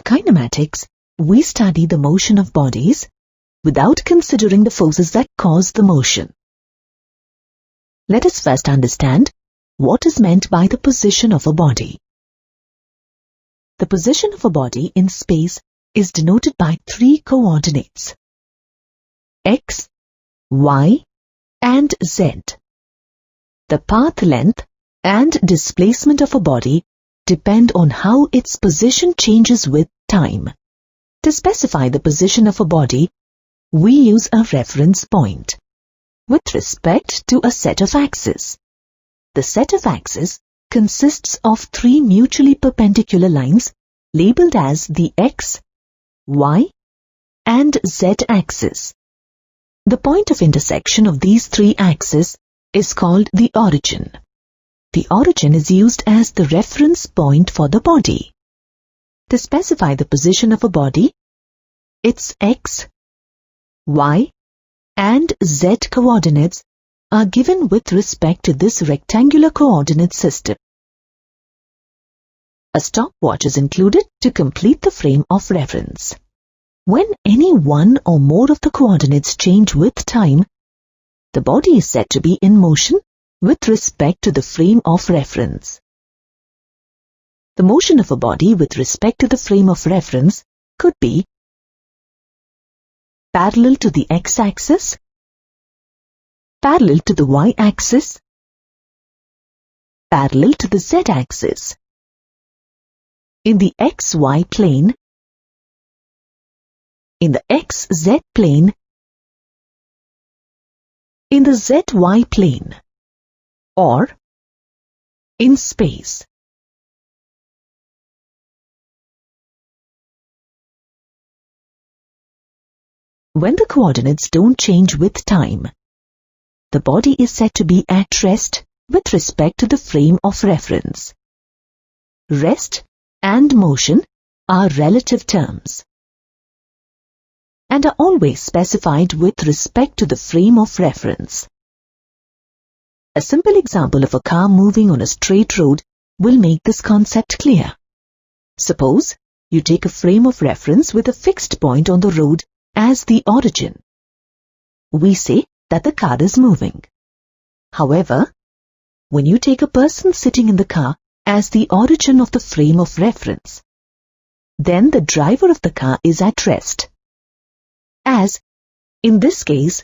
kinematics, we study the motion of bodies without considering the forces that cause the motion. Let us first understand what is meant by the position of a body. The position of a body in space is denoted by 3 coordinates: x, y, and z. The path length and displacement of a body depend on how its position changes with time. To specify the position of a body, we use a reference point with respect to a set of axes. The set of axes consists of 3 mutually perpendicular lines labeled as the x, y, and z axes. The point of intersection of these 3 axes is called the origin. The origin is used as the reference point for the body. To specify the position of a body, its x, y, and z coordinates are given with respect to this rectangular coordinate system. A stopwatch is included to complete the frame of reference. When any one or more of the coordinates change with time, the body is said to be in motion with respect to the frame of reference. The motion of a body with respect to the frame of reference could be parallel to the x-axis, parallel to the y-axis, parallel to the z-axis, in the xy plane, in the xz plane, in the zy plane, or in space. When the coordinates don't change with time, the body is said to be at rest with respect to the frame of reference. Rest and motion are relative terms and are always specified with respect to the frame of reference. A simple example of a car moving on a straight road will make this concept clear. Suppose you take a frame of reference with a fixed point on the road as the origin. We say that the car is moving. However, when you take a person sitting in the car as the origin of the frame of reference, then the driver of the car is at rest, as, in this case,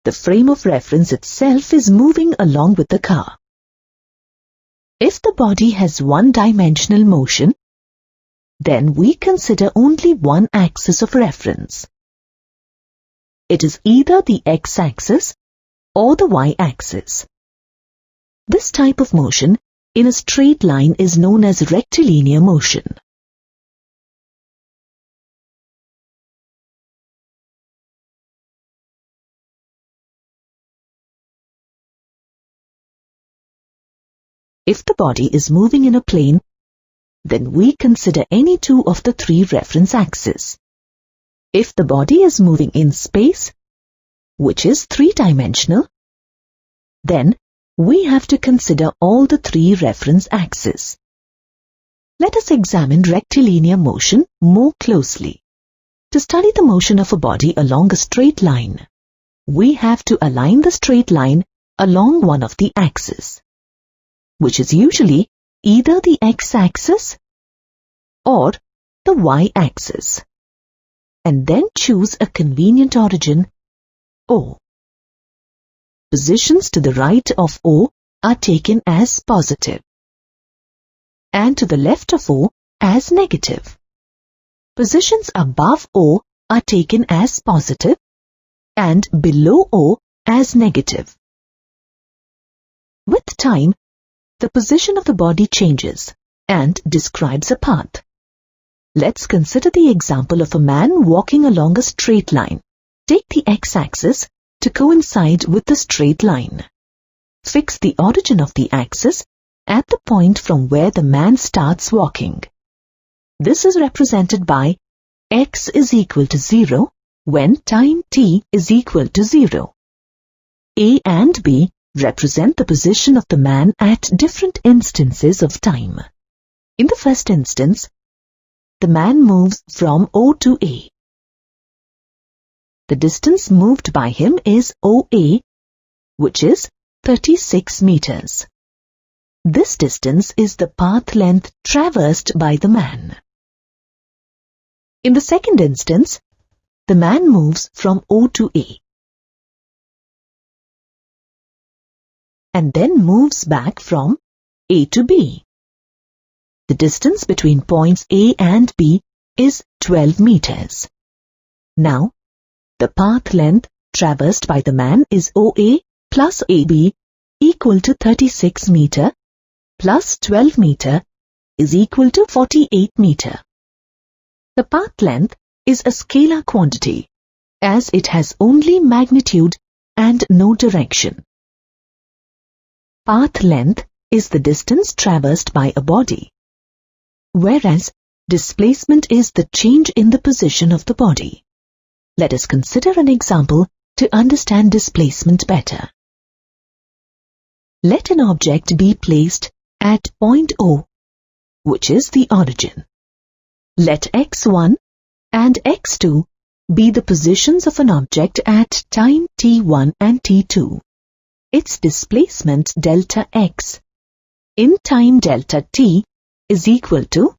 the frame of reference itself is moving along with the car. If the body has one-dimensional motion, then we consider only one axis of reference. It is either the x-axis or the y-axis. This type of motion in a straight line is known as rectilinear motion. If the body is moving in a plane, then we consider any 2 of the 3 reference axes. If the body is moving in space, which is 3-dimensional, then we have to consider all the 3 reference axes. Let us examine rectilinear motion more closely. To study the motion of a body along a straight line, we have to align the straight line along one of the axes, which is usually either the x-axis or the y-axis, and then choose a convenient origin, O. Positions to the right of O are taken as positive, and to the left of O as negative. Positions above O are taken as positive, and below O as negative. With time, the position of the body changes and describes a path. Let's consider the example of a man walking along a straight line. Take the x-axis to coincide with the straight line. Fix the origin of the axis at the point from where the man starts walking. This is represented by x is equal to 0 when time t is equal to 0. A and B represent the position of the man at different instances of time. In the first instance, the man moves from O to A. The distance moved by him is OA, which is 36 meters. This distance is the path length traversed by the man. In the second instance, the man moves from O to A and then moves back from A to B. The distance between points A and B is 12 meters. Now, the path length traversed by the man is OA plus AB equal to 36 meter plus 12 meter is equal to 48 meter. The path length is a scalar quantity as it has only magnitude and no direction. Path length is the distance traversed by a body, whereas displacement is the change in the position of the body. Let us consider an example to understand displacement better. Let an object be placed at point O, which is the origin. Let x1 and x2 be the positions of an object at time t1 and t2. Its displacement delta x in time delta t is equal to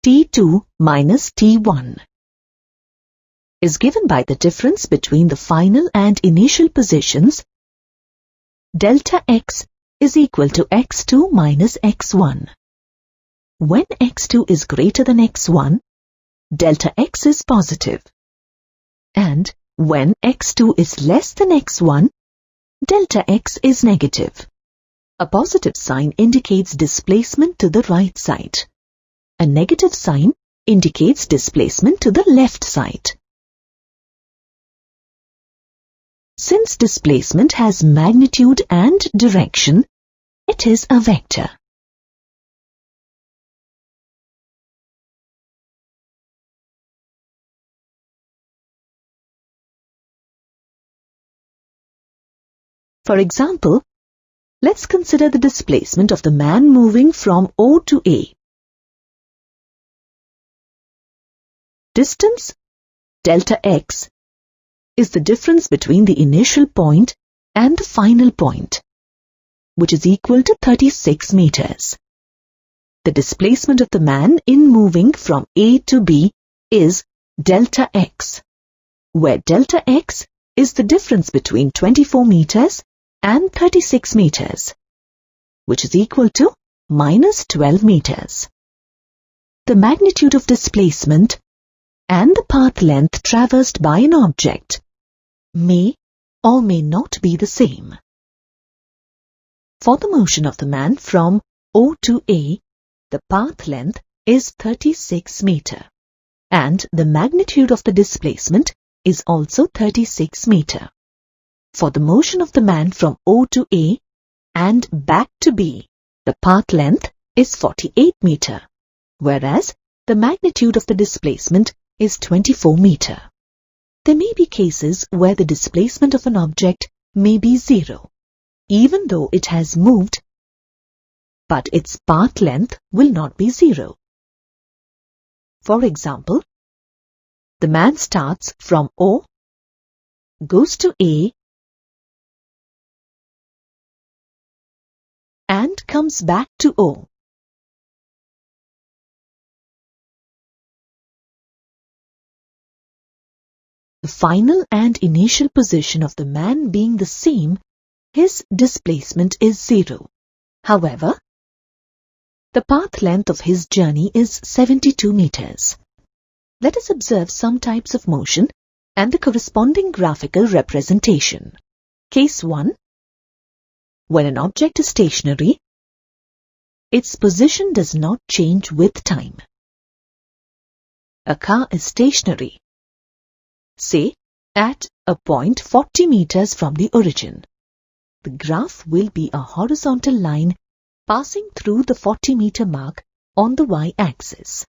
t2 minus t1 is given by the difference between the final and initial positions. Delta x is equal to x2 minus x1. When x2 is greater than x1, delta x is positive. And when x2 is less than x1, delta x is negative. A positive sign indicates displacement to the right side. A negative sign indicates displacement to the left side. Since displacement has magnitude and direction, it is a vector. For example, let's consider the displacement of the man moving from O to A. Distance, delta x, is the difference between the initial point and the final point, which is equal to 36 meters. The displacement of the man in moving from A to B is delta x, where delta x is the difference between 24 meters and 36 meters, which is equal to minus 12 meters. The magnitude of displacement and the path length traversed by an object may or may not be the same. For the motion of the man from O to A, the path length is 36 meter, and the magnitude of the displacement is also 36 meter. For the motion of the man from O to A and back to B, the path length is 48 meter, whereas the magnitude of the displacement is 24 meter. There may be cases where the displacement of an object may be zero, even though it has moved, but its path length will not be zero. For example, the man starts from O, goes to A, and comes back to O. The final and initial position of the man being the same, his displacement is zero. However, the path length of his journey is 72 meters. Let us observe some types of motion and the corresponding graphical representation. Case 1. When an object is stationary, its position does not change with time. A car is stationary, say at a point 40 meters from the origin. The graph will be a horizontal line passing through the 40-meter mark on the y-axis.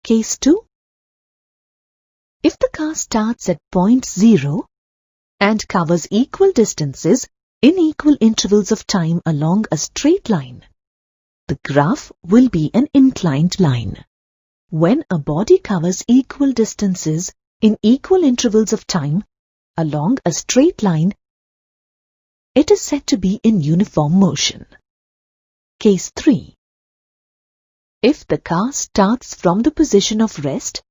Case 2. If the car starts at point 0 and covers equal distances in equal intervals of time along a straight line, the graph will be an inclined line. when a body covers equal distances in equal intervals of time along a straight line, it is said to be in uniform motion. Case 3. If the car starts from the position of rest,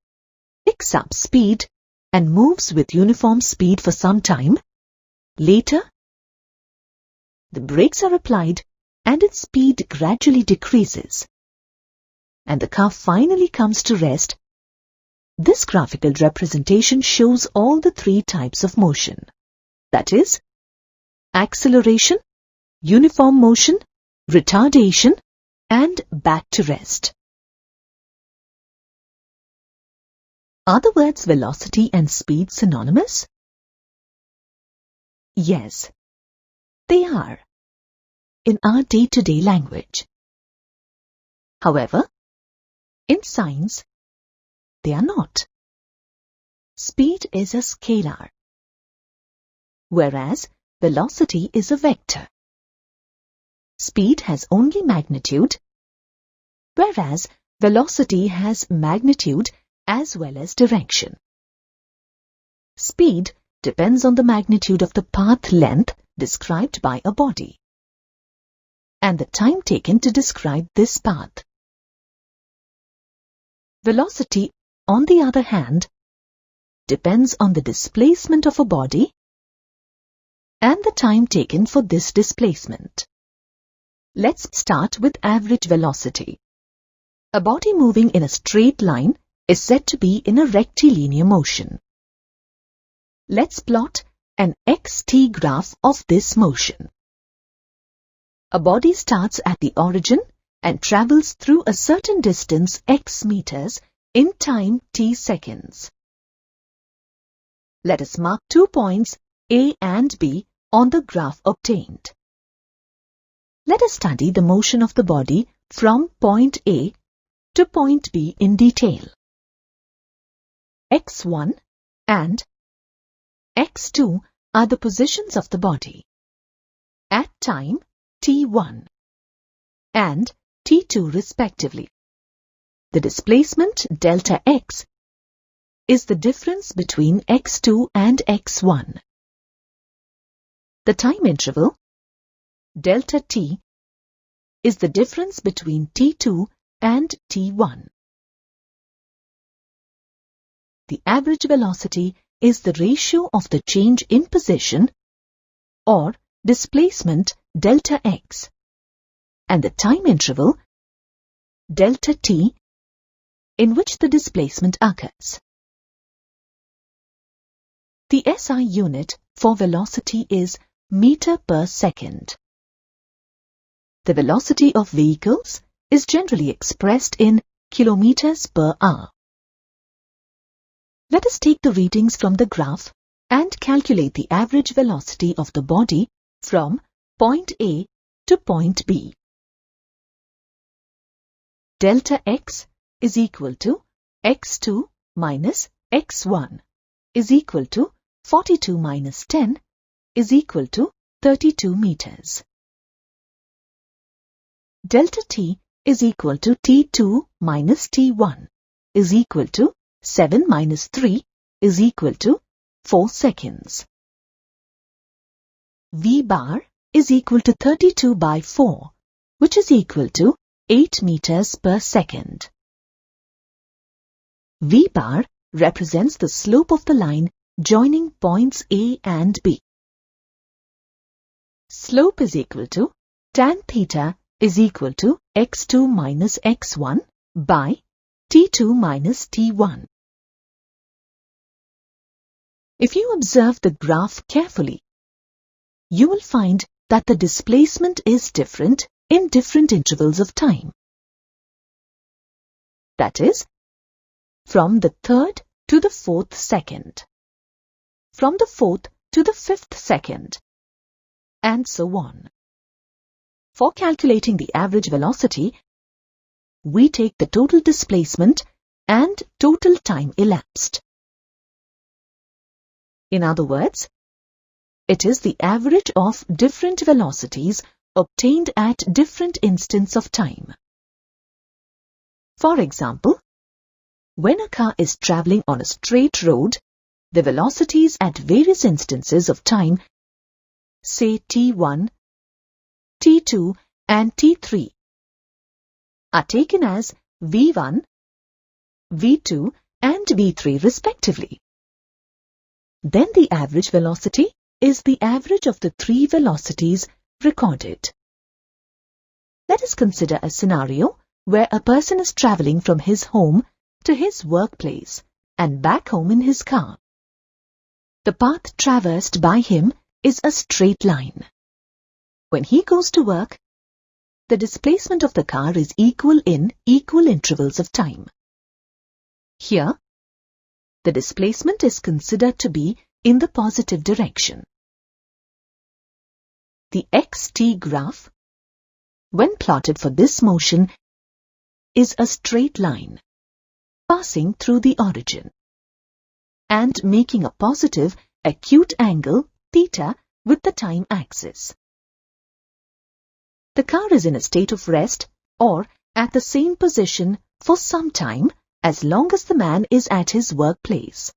picks up speed and moves with uniform speed for some time, later the brakes are applied and its speed gradually decreases, and the car finally comes to rest, this graphical representation shows all the 3 types of motion. That is, acceleration, uniform motion, retardation, and back to rest. Are the words velocity and speed synonymous? Yes, they are in our day-to-day language. However, in science, they are not. Speed is a scalar, whereas velocity is a vector. Speed has only magnitude, whereas velocity has magnitude as well as direction. Speed depends on the magnitude of the path length described by a body and the time taken to describe this path. Velocity, on the other hand, depends on the displacement of a body and the time taken for this displacement. Let's start with average velocity. A body moving in a straight line is said to be in a rectilinear motion. Let's plot an xt graph of this motion. A body starts at the origin and travels through a certain distance x meters in time t seconds. Let us mark 2 points A and B on the graph obtained. Let us study the motion of the body from point A to point B in detail. x1 and x2 are the positions of the body at time t1 and t2 respectively. The displacement delta x is the difference between x2 and x1. The time interval delta t is the difference between t2 and t1. The average velocity is the ratio of the change in position or displacement delta x and the time interval delta t in which the displacement occurs. The SI unit for velocity is meter per second. The velocity of vehicles is generally expressed in kilometers per hour. Let us take the readings from the graph and calculate the average velocity of the body from point A to point B. Delta x is equal to x2 minus x1 is equal to 42 minus 10 is equal to 32 meters. Delta t is equal to t2 minus t1 is equal to 7 minus 3 is equal to 4 seconds. V bar is equal to 32 by 4, which is equal to 8 meters per second. V bar represents the slope of the line joining points A and B. Slope is equal to tan theta is equal to x2 minus x1 by t2 minus t1. If you observe the graph carefully, you will find that the displacement is different in different intervals of time. That is, from the 3rd to the 4th second, from the 4th to the 5th second, and so on. For calculating the average velocity, we take the total displacement and total time elapsed. In other words, it is the average of different velocities obtained at different instants of time. For example, When a car is traveling on a straight road, the velocities at various instances of time, say t1, t2 and t3, are taken as v1, v2 and v3 respectively. Then the average velocity is the average of the three velocities recorded. Let us consider a scenario where a person is traveling from his home to his workplace and back home in his car. The path traversed by him is a straight line. When he goes to work, the displacement of the car is equal in equal intervals of time. Here, the displacement is considered to be in the positive direction. The xt graph, when plotted for this motion, is a straight line passing through the origin and making a positive acute angle theta with the time axis. The car is in a state of rest or at the same position for some time as long as the man is at his workplace.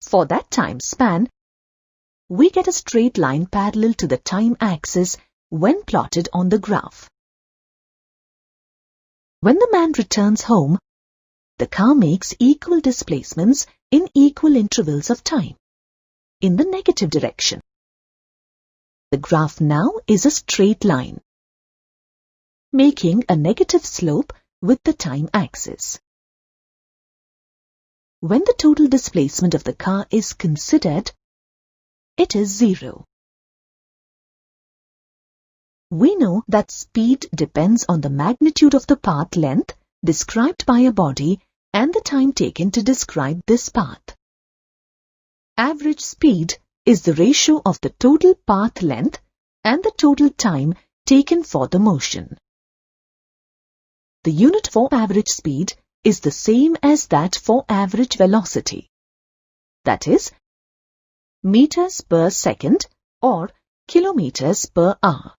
For that time span, we get a straight line parallel to the time axis when plotted on the graph. When the man returns home, the car makes equal displacements in equal intervals of time, in the negative direction. The graph now is a straight line, making a negative slope with the time axis. When the total displacement of the car is considered, it is 0. We know that speed depends on the magnitude of the path length described by a body and the time taken to describe this path. Average speed is the ratio of the total path length and the total time taken for the motion. The unit for average speed is the same as that for average velocity. That is, meters per second or kilometers per hour.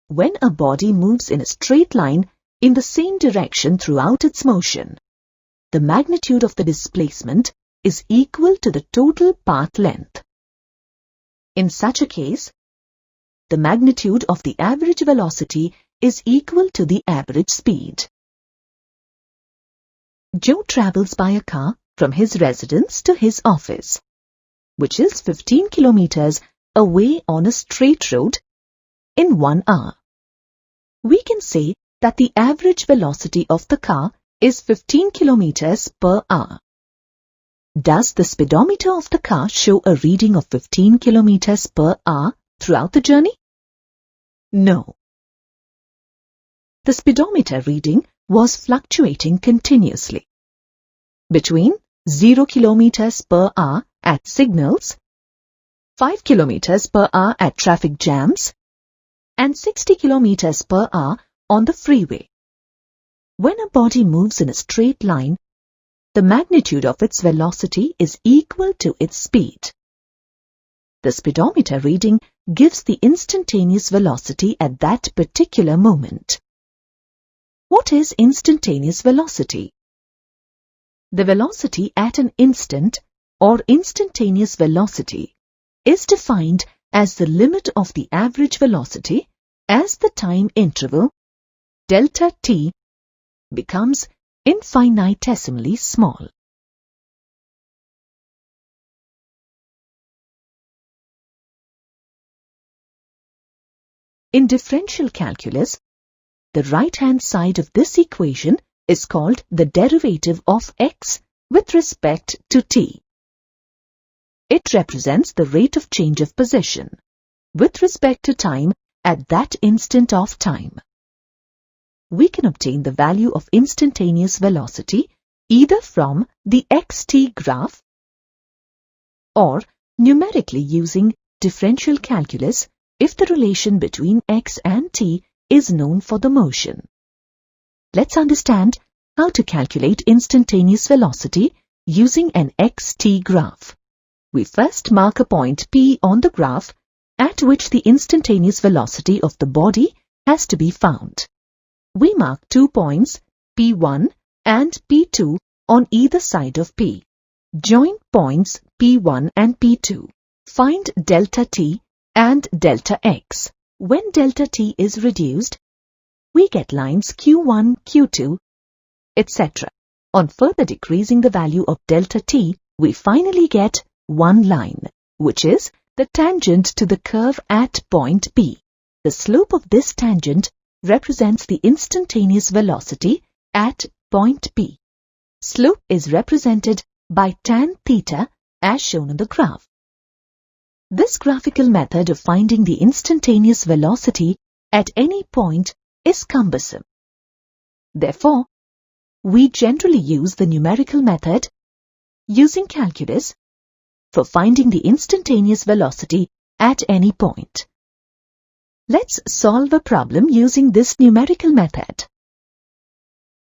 When a body moves in a straight line in the same direction throughout its motion, the magnitude of the displacement is equal to the total path length. In such a case, the magnitude of the average velocity is equal to the average speed. Joe travels by a car from his residence to his office, which is 15 kilometers away on a straight road, in 1 hour. We can say that the average velocity of the car is 15 kilometers per hour. Does the speedometer of the car show a reading of 15 kilometers per hour throughout the journey? No. The speedometer reading was fluctuating continuously between 0 kilometers per hour at signals, 5 kilometers per hour at traffic jams, and 60 kilometers per hour on the freeway. When a body moves in a straight line, the magnitude of its velocity is equal to its speed. The speedometer reading gives the instantaneous velocity at that particular moment. What is instantaneous velocity? The velocity at an instant or instantaneous velocity is defined as the limit of the average velocity as the time interval, delta t, becomes infinitesimally small. In differential calculus, the right-hand side of this equation is called the derivative of x with respect to t. It represents the rate of change of position with respect to time at that instant of time. We can obtain the value of instantaneous velocity either from the xt graph or numerically using differential calculus if the relation between x and t is known for the motion. Let's understand how to calculate instantaneous velocity using an xt graph. We first mark a point P on the graph at which the instantaneous velocity of the body has to be found. We mark 2 points P1 and P2 on either side of P. Join points P1 and P2. Find delta T and delta X. When delta T is reduced, we get lines Q1, Q2, etc. On further decreasing the value of delta T, we finally get one line, which is the tangent to the curve at point P. The slope of this tangent represents the instantaneous velocity at point P. Slope is represented by tan theta as shown in the graph. This graphical method of finding the instantaneous velocity at any point is cumbersome. Therefore, we generally use the numerical method using calculus for finding the instantaneous velocity at any point. Let's solve a problem using this numerical method.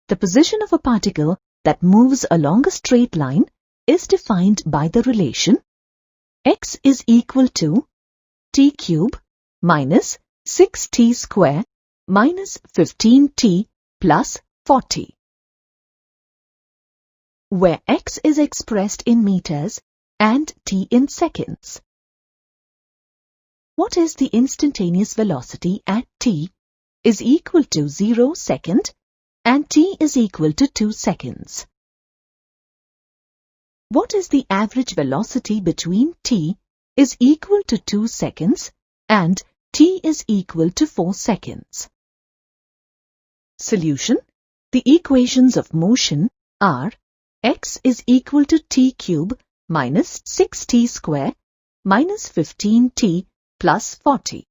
The position of a particle that moves along a straight line is defined by the relation x is equal to t cube minus 6t square minus 15t plus 40, where x is expressed in meters and t in seconds. What is the instantaneous velocity at t is equal to 0 second and t is equal to 2 seconds? What is the average velocity between t is equal to 2 seconds and t is equal to 4 seconds? Solution. The equations of motion are x is equal to t cube minus 6t square minus 15t plus 40.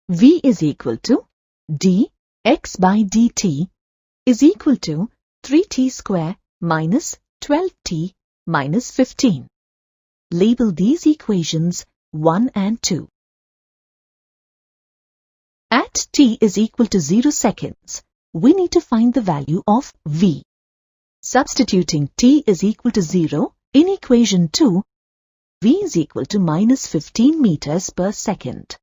V is equal to dx by dt is equal to 3t square minus 12t minus 15. Label these equations 1 and 2. At t is equal to 0 seconds, we need to find the value of v. Substituting t is equal to 0 in equation 2, v is equal to minus 15 meters per second.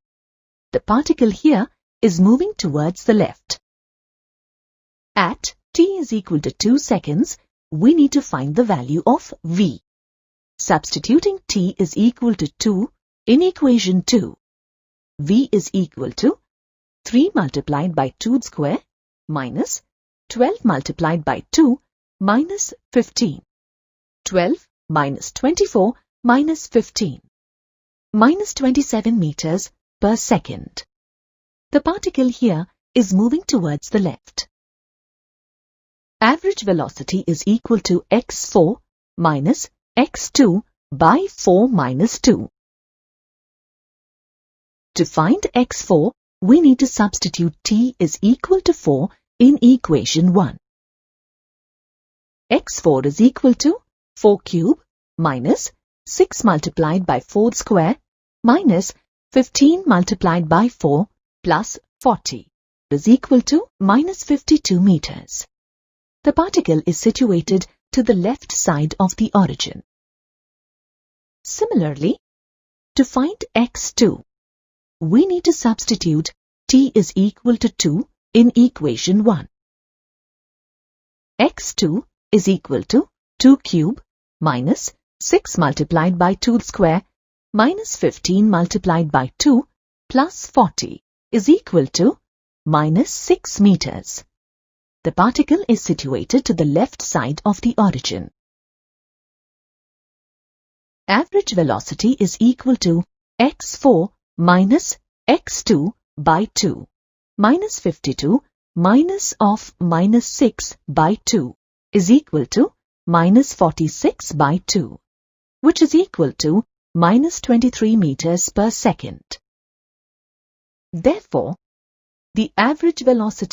The particle here is moving towards the left. At t is equal to 2 seconds, we need to find the value of v. Substituting t is equal to 2 in equation 2, v is equal to 3 multiplied by 2 square minus 12 multiplied by 2 minus 15. 12 minus 24 minus 15. Minus 27 meters per second. The particle here is moving towards the left. Average velocity is equal to x4 minus x2 by 4 minus 2. To find x4, we need to substitute t is equal to 4 in equation 1. x4 is equal to 4 cube minus 6 multiplied by 4 square minus 15 multiplied by 4 plus 40 is equal to minus 52 meters. The particle is situated to the left side of the origin. Similarly, to find x2, we need to substitute t is equal to 2 in equation 1. x2 is equal to 2 cube minus 6 multiplied by 2 square minus 15 multiplied by 2 plus 40 is equal to minus 6 meters. The particle is situated to the left side of the origin. Average velocity is equal to x4 minus x2 by 2. Minus 52 minus of minus 6 by 2 is equal to minus 46 by 2, which is equal to minus 23 meters per second. Therefore, the average velocity